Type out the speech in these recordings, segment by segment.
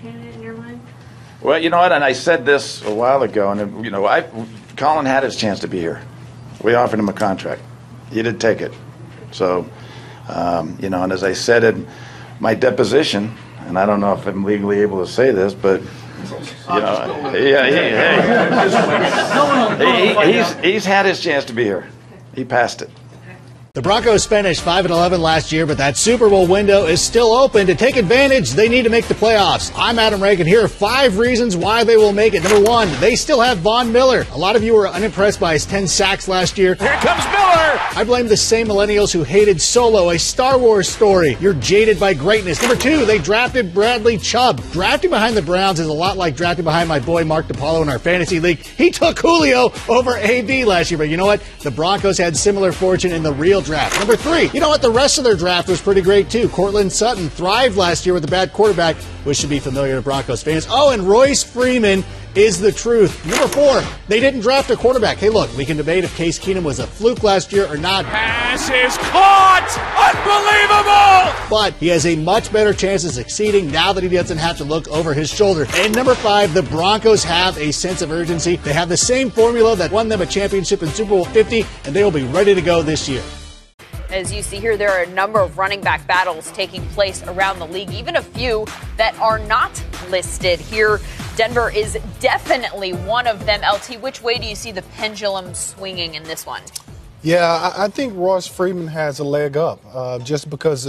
candidate in your mind? Well, you know what, and I said this a while ago, and, you know, Colin had his chance to be here. We offered him a contract. He didn't take it. So, you know, and as I said in my deposition, and I don't know if I'm legally able to say this, but, you know, he's had his chance to be here. He passed it. The Broncos finished 5-11 last year, but that Super Bowl window is still open. To take advantage, they need to make the playoffs. I'm Adam Reagan. Here are 5 reasons why they will make it. Number 1, they still have Von Miller. A lot of you were unimpressed by his 10 sacks last year. Here comes Miller! I blame the same millennials who hated Solo, a Star Wars story. You're jaded by greatness. Number 2, they drafted Bradley Chubb. Drafting behind the Browns is a lot like drafting behind my boy Mark DiPaolo in our fantasy league. He took Julio over AB last year, but you know what? The Broncos had similar fortune in the real draft. Number 3, you know what? The rest of their draft was pretty great too. Cortland Sutton thrived last year with a bad quarterback, which should be familiar to Broncos fans. Oh, and Royce Freeman is the truth. Number 4, they didn't draft a quarterback. Hey, look, we can debate if Case Keenum was a fluke last year or not. Pass is caught! Unbelievable! But he has a much better chance of succeeding now that he doesn't have to look over his shoulder. And number 5, the Broncos have a sense of urgency. They have the same formula that won them a championship in Super Bowl 50, and they will be ready to go this year. As you see here, there are a number of running back battles taking place around the league, even a few that are not listed here. Denver is definitely one of them. LT, which way do you see the pendulum swinging in this one? Yeah, I think Royce Freeman has a leg up just because,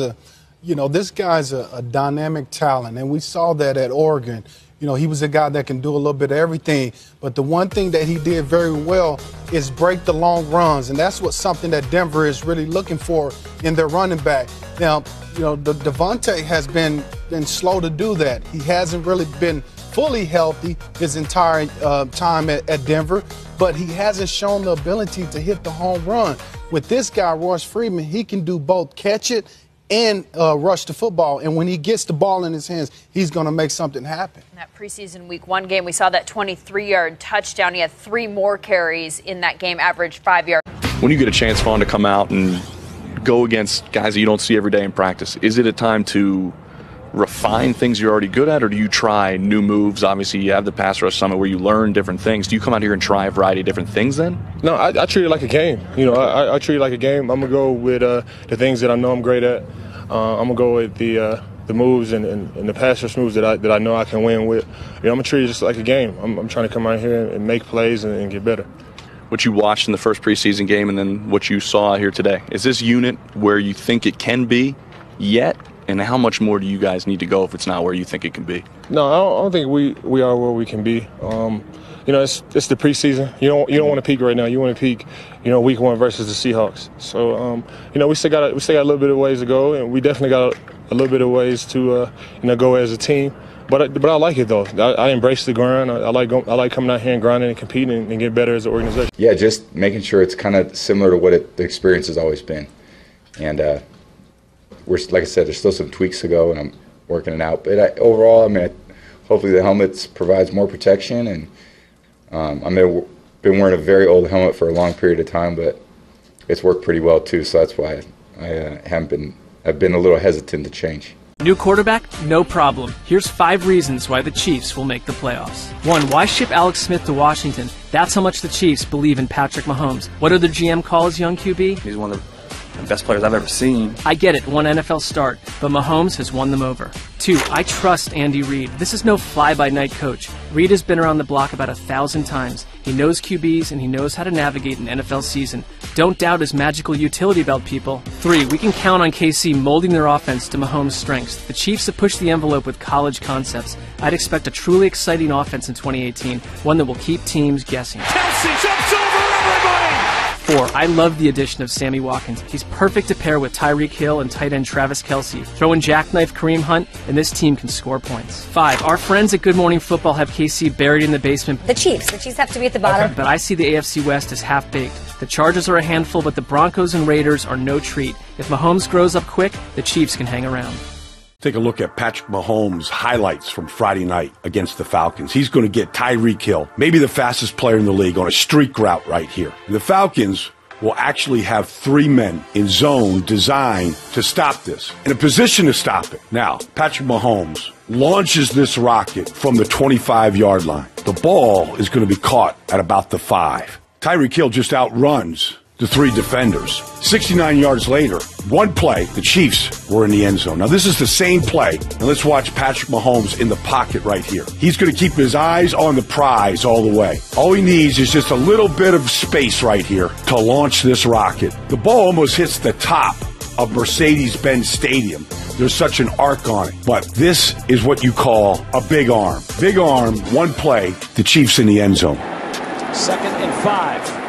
you know, this guy's a dynamic talent, and we saw that at Oregon. You know, he was a guy that can do a little bit of everything, but the one thing that he did very well is break the long runs, and that's something that Denver is really looking for in their running back. Now, you know, Devontae has been slow to do that. He hasn't really been fully healthy his entire time at Denver, but he hasn't shown the ability to hit the home run. With this guy, Royce Freeman, he can do both catch it and rush the football. And when he gets the ball in his hands, he's going to make something happen. In that preseason Week 1 game, we saw that 23-yard touchdown. He had 3 more carries in that game, averaged 5 yards. When you get a chance, Vaughn, to come out and go against guys that you don't see every day in practice, is it a time to refine things you're already good at, or do you try new moves? Obviously, you have the Pass Rush Summit where you learn different things. Do you come out here and try a variety of different things then? No, I treat it like a game. You know, I treat it like a game. I'm going to go with the things that I know I'm great at. I'm going to go with the moves and the pass rush moves that I know I can win with. You know, I'm going to treat it just like a game. I'm trying to come out here and make plays and get better. What you watched in the first preseason game and then what you saw here today, is this unit where you think it can be yet? And how much more do you guys need to go if it's not where you think it can be? No, I don't think we are where we can be. You know, it's the preseason. You don't want to peak right now. You want to peak, you know, Week 1 versus the Seahawks. So, you know, we still got a little bit of ways to go, and we definitely got a little bit of ways to, you know, go as a team. But I like it though. I embrace the grind. I like coming out here and grinding and competing and getting better as an organization. Yeah, just making sure it's kind of similar to what the experience has always been, and. Like I said, there's still some tweaks to go, and I'm working it out. But overall, I mean, hopefully the helmet provides more protection. And I've been wearing a very old helmet for a long period of time, but it's worked pretty well too. So that's why I've been a little hesitant to change. New quarterback? No problem. Here's 5 reasons why the Chiefs will make the playoffs. 1. Why ship Alex Smith to Washington? That's how much the Chiefs believe in Patrick Mahomes. What did the GM call his young QB? He's one of the best players I've ever seen. I get it, 1 NFL start, but Mahomes has won them over. 2, I trust Andy Reid. This is no fly-by-night coach. Reid has been around the block about 1,000 times. He knows QBs and he knows how to navigate an NFL season. Don't doubt his magical utility belt, people. 3, we can count on KC molding their offense to Mahomes' strengths. The Chiefs have pushed the envelope with college concepts. I'd expect a truly exciting offense in 2018, one that will keep teams guessing. Kelsey jumps over everybody! 4, I love the addition of Sammy Watkins. He's perfect to pair with Tyreek Hill and tight end Travis Kelce. Throw in jackknife Kareem Hunt, and this team can score points. 5, our friends at Good Morning Football have KC buried in the basement. The Chiefs have to be at the bottom. But I see the AFC West as half-baked. The Chargers are a handful, but the Broncos and Raiders are no treat. If Mahomes grows up quick, the Chiefs can hang around. Take a look at Patrick Mahomes' highlights from Friday night against the Falcons. He's going to get Tyreek Hill, maybe the fastest player in the league, on a streak route right here. And the Falcons will actually have 3 men in zone designed to stop this, in a position to stop it. Now, Patrick Mahomes launches this rocket from the 25-yard line. The ball is going to be caught at about the 5. Tyreek Hill just outruns the 3 defenders. 69 yards later, one play, the Chiefs were in the end zone. Now, this is the same play, and let's watch Patrick Mahomes in the pocket right here. He's going to keep his eyes on the prize all the way. All he needs is just a little bit of space right here to launch this rocket. The ball almost hits the top of Mercedes-Benz Stadium. There's such an arc on it. But this is what you call a big arm. Big arm, one play, the Chiefs in the end zone. 2nd and 5.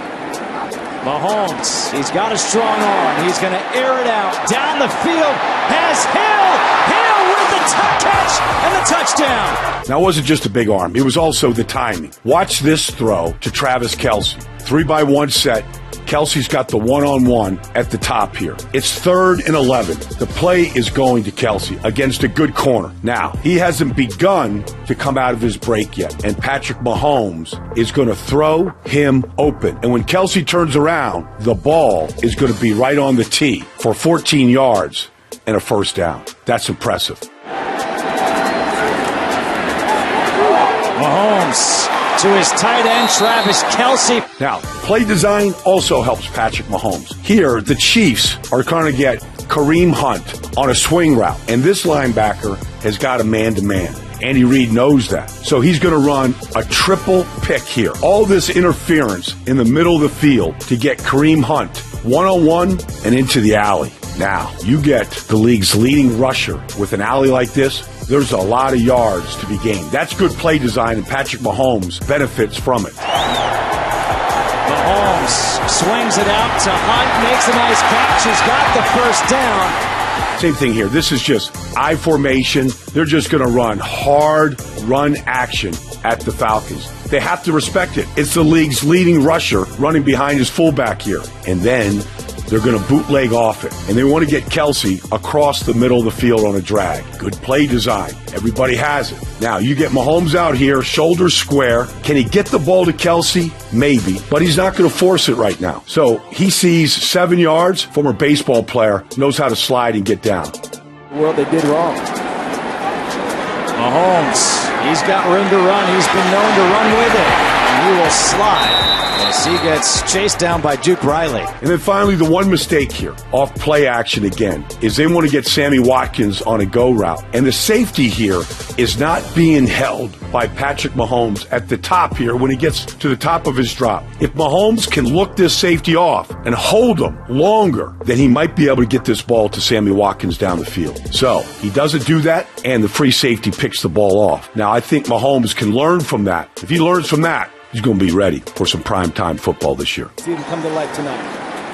Mahomes, he's got a strong arm. He's going to air it out. Down the field, has Hill. Hill with the catch and the touchdown. Now, it wasn't just a big arm. It was also the timing. Watch this throw to Travis Kelce. 3-by-1 set. Kelsey's got the one-on-one at the top here. It's 3rd and 11. The play is going to Kelce against a good corner. Now, he hasn't begun to come out of his break yet, and Patrick Mahomes is going to throw him open. And when Kelce turns around, the ball is going to be right on the tee for 14 yards and a first down. That's impressive. Mahomes to his tight end, Travis Kelce. Now, play design also helps Patrick Mahomes. Here, the Chiefs are going to get Kareem Hunt on a swing route, and this linebacker has got a man-to-man. Andy Reid knows that. So he's going to run a triple pick here. All this interference in the middle of the field to get Kareem Hunt one-on-one and into the alley. Now, you get the league's leading rusher with an alley like this, there's a lot of yards to be gained. That's good play design, and Patrick Mahomes benefits from it. Mahomes swings it out to Hunt, makes a nice catch. He's got the first down. Same thing here. This is just I formation. They're just going to run hard run action at the Falcons. They have to respect it. It's the league's leading rusher running behind his fullback here. And then they're going to bootleg off it. And they want to get Kelce across the middle of the field on a drag. Good play design. Everybody has it. Now, you get Mahomes out here, shoulders square. Can he get the ball to Kelce? Maybe. But he's not going to force it right now. So he sees 7 yards. Former baseball player, knows how to slide and get down. Well, they did wrong. Mahomes, he's got room to run. He's been known to run with it. And he will slide as he gets chased down by Duke Riley. And then finally, the one mistake here, off play action again, is they want to get Sammy Watkins on a go route. And the safety here is not being held by Patrick Mahomes at the top here when he gets to the top of his drop. If Mahomes can look this safety off and hold him longer, then he might be able to get this ball to Sammy Watkins down the field. So he doesn't do that, and the free safety picks the ball off. Now, I think Mahomes can learn from that. If he learns from that, he's going to be ready for some primetime football this year. See him come to life tonight.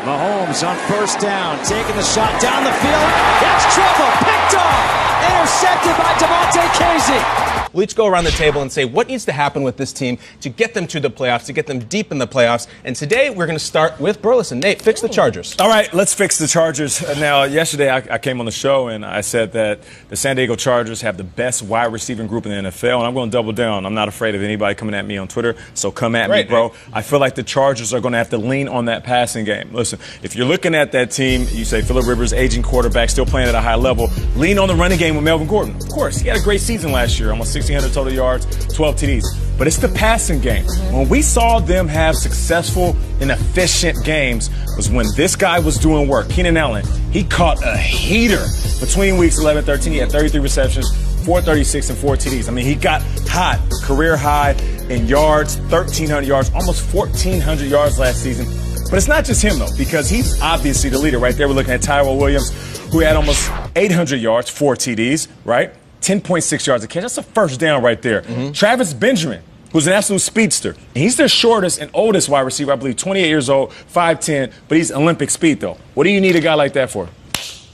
Mahomes on first down, taking the shot down the field. That's trouble, picked off, intercepted by Devontae Casey. We'll each go around the table and say what needs to happen with this team to get them to the playoffs, to get them deep in the playoffs. And today we're going to start with Burleson. Nate, fix the Chargers. All right, let's fix the Chargers. Now, yesterday I came on the show and I said that the San Diego Chargers have the best wide receiving group in the NFL, and I'm going to double down. I'm not afraid of anybody coming at me on Twitter, so come at me, bro. I feel like the Chargers are going to have to lean on that passing game. Listen, if you're looking at that team, you say Phillip Rivers, aging quarterback, still playing at a high level, lean on the running game with Melvin Gordon. Of course, he had a great season last year, almost 1,600 total yards, 12 TDs. But it's the passing game. When we saw them have successful and efficient games was when this guy was doing work. Keenan Allen, he caught a heater between weeks 11 and 13. He had 33 receptions, 436 and 4 TDs. I mean, he got hot, career high in yards, 1,300 yards, almost 1,400 yards last season. But it's not just him, though, because he's obviously the leader right there. We're looking at Tyrell Williams, who had almost 800 yards, 4 TDs, right? 10.6 yards a catch. That's a first down right there. Travis Benjamin, who's an absolute speedster. And he's their shortest and oldest wide receiver, I believe, 28 years old, 5'10", but he's Olympic speed, though. What do you need a guy like that for?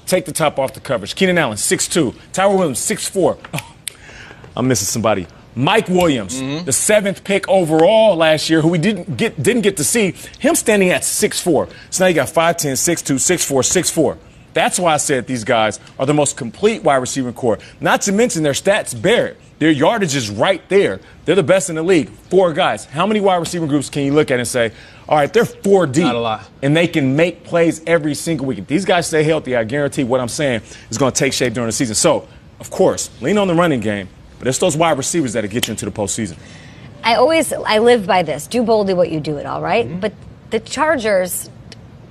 Take the top off the coverage. Keenan Allen, 6'2". Tyrell Williams, 6'4". Oh, I'm missing somebody. Mike Williams, the 7th pick overall last year, who we didn't get to see, him standing at 6'4". So now you got 5'10", 6'2", 6'4", 6'4". That's why I said these guys are the most complete wide receiving core. Not to mention their stats bear it. Their yardage is right there. They're the best in the league. 4 guys. How many wide receiving groups can you look at and say, all right, they're 4 deep. Not a lot. And they can make plays every single week. If these guys stay healthy, I guarantee what I'm saying is going to take shape during the season. So, of course, lean on the running game, but it's those wide receivers that'll get you into the postseason. I live by this. Do boldly what you do it, all right? Mm-hmm. But the Chargers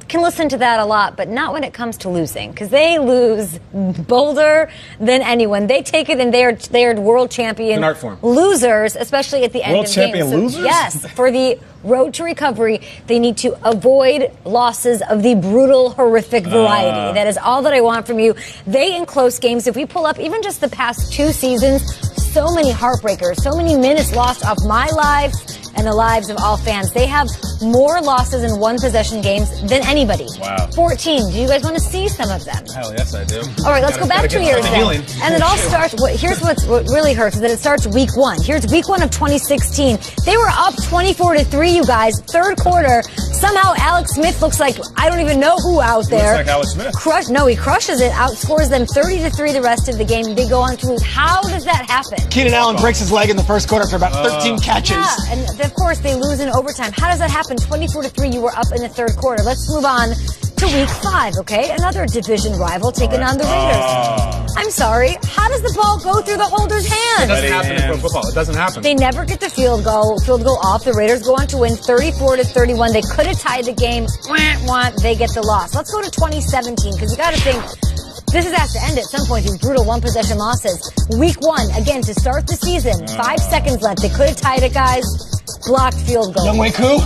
can listen to that a lot, but not when it comes to losing, because they lose bolder than anyone. They take it, and they are world champion An art form. losers, especially at the end World of champion games. losers? Yes, for the road to recovery, they need to avoid losses of the brutal, horrific variety. That is all that I want from you. They, in close games, if we pull up even just the past 2 seasons, so many heartbreakers, so many minutes lost off my life and the lives of all fans. They have more losses in one-possession games than anybody. Wow. 14. Do you guys want to see some of them? Hell yes, I do. All right, let's go back 2 years then. And it all starts, here's what really hurts, is that it starts week 1. Here's week 1 of 2016. They were up 24-3, you guys. Third quarter, somehow Alex Smith looks like, I don't even know who out there. Looks like Alex Smith. No, he crushes it, outscores them 30-3 the rest of the game. They go on to lose. How does that happen? Keenan Allen breaks his leg in the first quarter after about 13 catches. Yeah, and of course they lose in overtime. How does that happen? 24-3, you were up in the third quarter. Let's move on to week 5, okay? Another division rival taking on the Raiders. I'm sorry. How does the ball go through the holder's hand? It doesn't happen in pro football. It doesn't happen. They never get the field goal off. The Raiders go on to win 34-31. They could have tied the game. They get the loss. Let's go to 2017, because you got to think, this has to end at some point, these brutal one-possession losses. Week 1, again, to start the season, 5 seconds left. They could have tied it, guys. Blocked field goal. Younghoe Koo?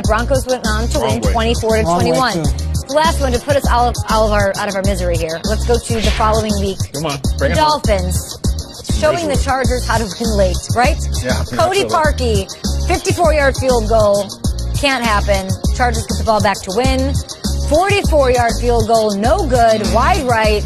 Broncos went on to win 24-21. The last one to put us out of our misery here. Let's go to the following week. Come on, the Dolphins showing the Chargers how to win late, right? Yeah. Cody Parkey, 54-yard field goal, can't happen. Chargers get the ball back to win. 44-yard field goal, no good, wide right.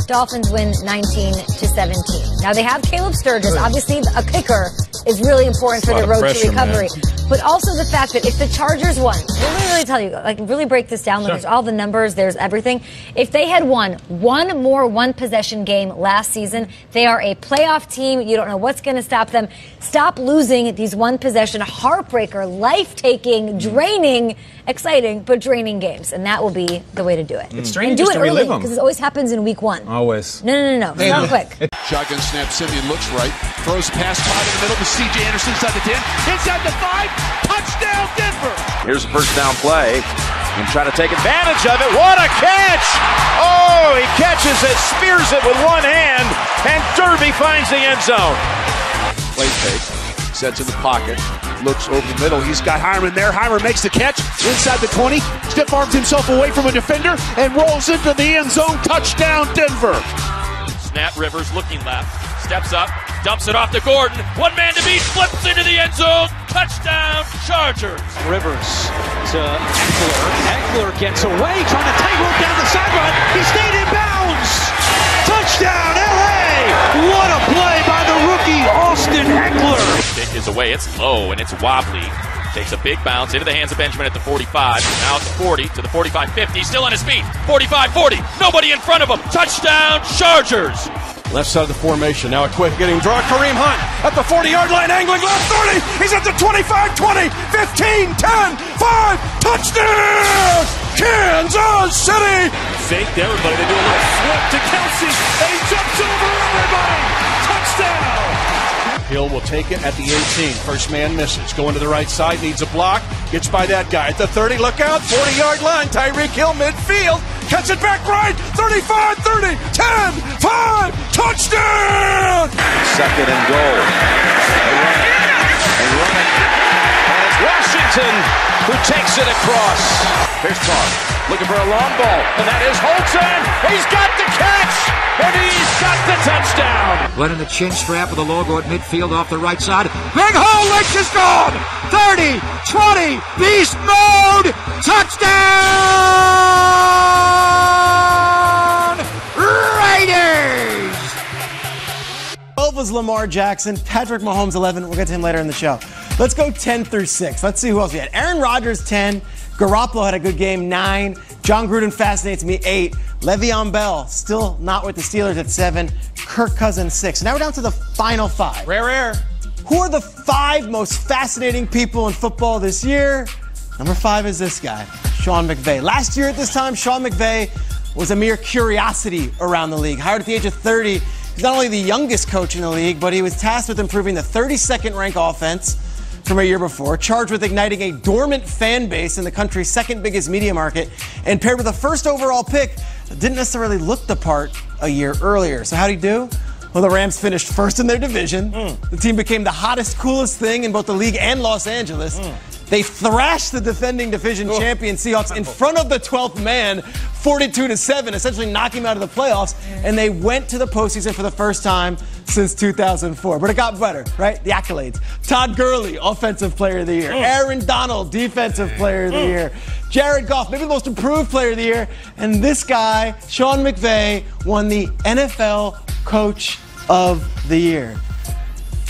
Dolphins win 19-17. Now they have Caleb Sturgis. Obviously, a kicker is really important for the road to recovery. But also the fact that if the Chargers won, let me really tell you, really break this down. There's all the numbers, there's everything. If they had won one more one-possession game last season, they are a playoff team. You don't know what's going to stop them. Stop losing these one-possession, heartbreaker, life-taking, draining, exciting, but draining games. And that will be the way to do it. It's strange and do just it to relive early, them. because it always happens in week 1. Always. No. Not quick. Shotgun snap. Simeon looks right. Throws a pass wide in the middle to C.J. Anderson inside the 10. Inside the 5. Touchdown, Denver. Here's a first down play. And try to take advantage of it. What a catch! Oh, he catches it, spears it with one hand, and Derby finds the end zone. Play fake. Sets in the pocket. Looks over the middle. He's got Hyman there. Hyman makes the catch inside the 20. Stiff arms himself away from a defender and rolls into the end zone. Touchdown, Denver. Snap. Rivers looking left. Steps up. Dumps it off to Gordon. One man to beat. Flips into the end zone. Touchdown, Chargers. Rivers to Eckler. Eckler gets away, trying to tightrope down the sideline. He stayed in bounds. Touchdown, L.A. What a play by the rookie, Austin Eckler. Kick is away. It's low and it's wobbly. Takes a big bounce into the hands of Benjamin at the 45. Now at the 40 to the 45-50. Still on his feet. 45-40. Nobody in front of him. Touchdown, Chargers. Left side of the formation. Now a quick getting draw. Kareem Hunt at the 40-yard line. Angling left 30. He's at the 25, 20, 15, 10, 5. Touchdown! Kansas City! Fake everybody. They do a little flip to Kelsey. And he jumps over everybody. Touchdown! Hill will take it at the 18. First man misses. Going to the right side. Needs a block. Gets by that guy. At the 30, look out. 40-yard line. Tyreek Hill midfield. Catch it back right. 35, 30, 10, 5. Touchdown! Second and goal. They run it. And it's Washington who takes it across. Here's Carr looking for a long ball. And that is Holton. He's got the catch. And he's got the touchdown. Letting the chin strap of the logo at midfield off the right side. Big hole, Lynch is gone. 30, 20, beast mode. Touchdown! Raiders! 12 was Lamar Jackson. Patrick Mahomes, 11. We'll get to him later in the show. Let's go 10 through 6. Let's see who else we had. Aaron Rodgers, 10. Garoppolo had a good game, 9. John Gruden fascinates me, 8. Le'Veon Bell, still not with the Steelers at 7. Kirk Cousins, 6. Now we're down to the final 5. Rare. Who are the 5 most fascinating people in football this year? Number 5 is this guy, Sean McVay. Last year at this time, Sean McVay was a mere curiosity around the league. Hired at the age of 30, he's not only the youngest coach in the league, but he was tasked with improving the 32nd ranked offense from a year before, charged with igniting a dormant fan base in the country's second biggest media market, and paired with a first overall pick that didn't necessarily look the part a year earlier. So how'd he do? Well, the Rams finished first in their division. The team became the hottest, coolest thing in both the league and Los Angeles. They thrashed the defending division champion Seahawks in front of the 12th man, 42-7, essentially knocking him out of the playoffs. And they went to the postseason for the first time since 2004. But it got better, right? The accolades. Todd Gurley, Offensive Player of the Year. Aaron Donald, Defensive Player of the Year. Jared Goff, maybe the most improved player of the year. And this guy, Sean McVay, won the NFL Coach of the Year.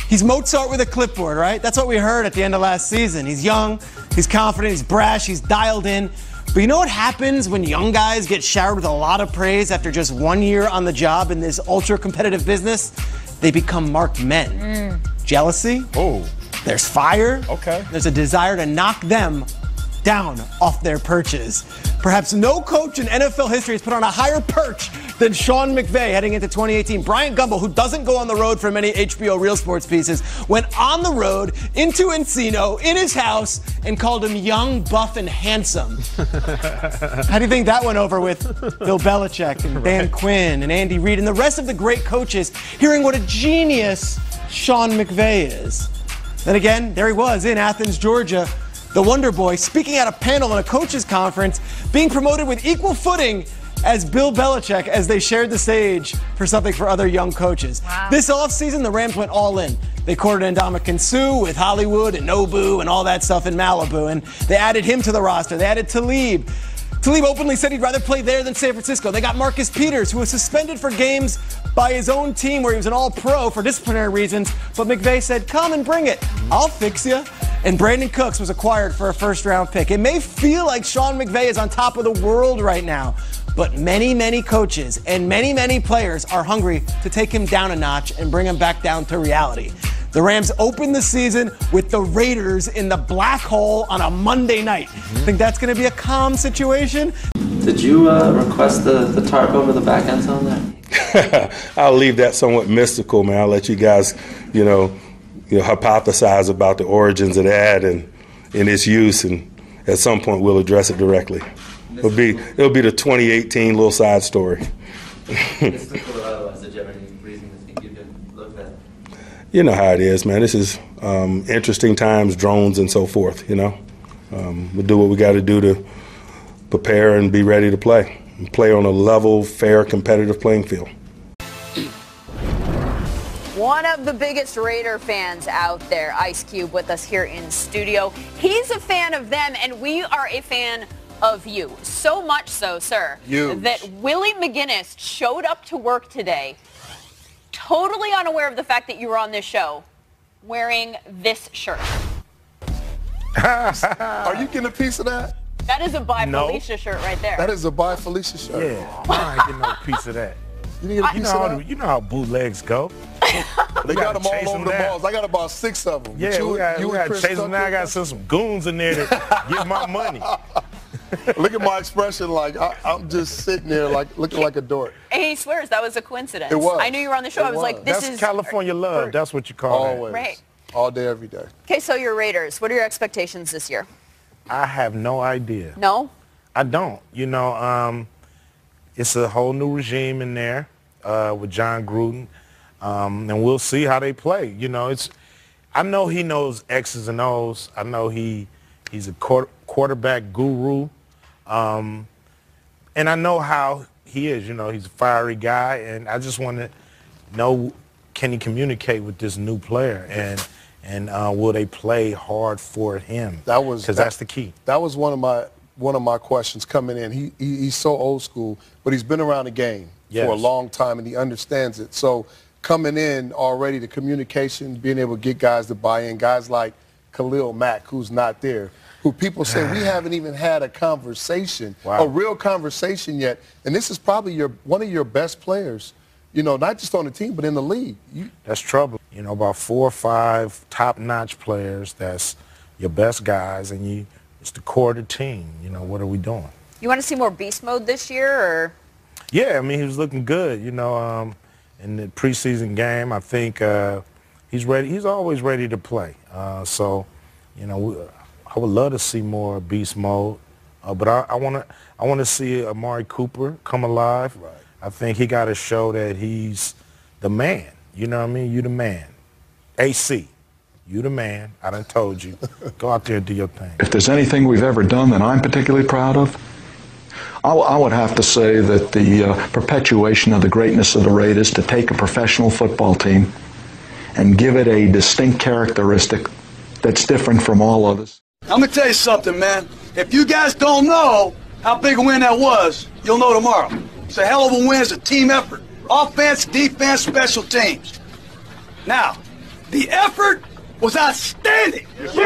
He's Mozart with a clipboard, right? That's what we heard at the end of last season. He's young, he's confident, he's brash, he's dialed in. But you know what happens when young guys get showered with a lot of praise after just 1 year on the job in this ultra-competitive business? They become marked men. Jealousy. There's fire. There's a desire to knock them down off their perches. Perhaps no coach in NFL history has put on a higher perch than Sean McVay heading into 2018. Bryant Gumbel, who doesn't go on the road for many HBO Real Sports pieces, went on the road into Encino in his house and called him young, buff, and handsome. How do you think that went over with Bill Belichick and Dan Quinn and Andy Reid and the rest of the great coaches hearing what a genius Sean McVay is? Then again, there he was in Athens, Georgia, the Wonder Boy, speaking at a panel in a coaches conference, being promoted with equal footing as Bill Belichick as they shared the stage for something for other young coaches. This offseason, the Rams went all in. They courted Ndamukong Suh with Hollywood and Nobu and all that stuff in Malibu, and they added him to the roster. They added Talib. Talib openly said he'd rather play there than San Francisco. They got Marcus Peters, who was suspended for games by his own team where he was an all-pro for disciplinary reasons, but McVay said, come and bring it. I'll fix you. And Brandon Cooks was acquired for a first-round pick. It may feel like Sean McVay is on top of the world right now, but many, many coaches and many, many players are hungry to take him down a notch and bring him back down to reality. The Rams opened the season with the Raiders in the black hole on a Monday night. Think that's going to be a calm situation? Did you request the tarp over the back end zone there? I'll leave that somewhat mystical, man. I'll let you guys, hypothesize about the origins of that and its use, and at some point we'll address it directly. It'll be the 2018 little side story. Mystical or otherwise, did you have any reason to think you could look that? You know how it is, man. This is interesting times, drones and so forth, We'll do what we got to do to prepare and be ready to play. And play on a level, fair, competitive playing field. One of the biggest Raider fans out there, Ice Cube, with us here in studio. He's a fan of them, and we are a fan of you. So much so, sir, that Willie McGinnis showed up to work today, totally unaware of the fact that you were on this show, wearing this shirt. Are you getting a piece of that? That is a By Felicia shirt right there. That is a By Felicia shirt. Yeah, I ain't getting no piece of that. You didn't get a piece of that? You know how bootlegs go. They got them all over the balls. I got about 6 of them. Yeah, we got chase them now. I got to send some goons in there to get my money. Look at my expression, like I'm just sitting there, like looking like a dork. And he swears that was a coincidence. It was. I knew you were on the show. I was like, this That's is California love. That's what you call it. Always. Right. All day, every day. Okay, so you're Raiders. What are your expectations this year? I have no idea. No? I don't. It's a whole new regime in there with John Gruden, and we'll see how they play. I know he knows X's and O's. I know he's a quarterback guru, and I know how he is. He's a fiery guy, and I just want to know, can he communicate with this new player, and will they play hard for him? Because that's the key. That was one of my questions coming in. He's so old school, but he's been around the game for a long time, and he understands it. So coming in already, the communication, being able to get guys to buy in, guys like Khalil Mack, who's not there, who people say we haven't even had a conversation, a real conversation yet. And this is probably one of your best players, you know, not just on the team, but in the league. That's trouble. You know, about 4 or 5 top-notch players, that's your best guys, and it's the core of the team. You know, what are we doing? You want to see more beast mode this year, or? Yeah, I mean, he was looking good, you know, in the preseason game. I think he's ready. He's always ready to play. So, you know, I would love to see more beast mode, but I want to see Amari Cooper come alive. Right. I think he got to show that he's the man. You know what I mean? You the man. AC, you the man. I done told you. Go out there and do your thing. If there's anything we've ever done that I'm particularly proud of, I would have to say that the perpetuation of the greatness of the Raiders, to take a professional football team and give it a distinct characteristic that's different from all others. I'm going to tell you something, man. If you guys don't know how big a win that was, you'll know tomorrow. It's a hell of a win. It's a team effort. Offense, defense, special teams. Now, the effort was outstanding. Outstanding.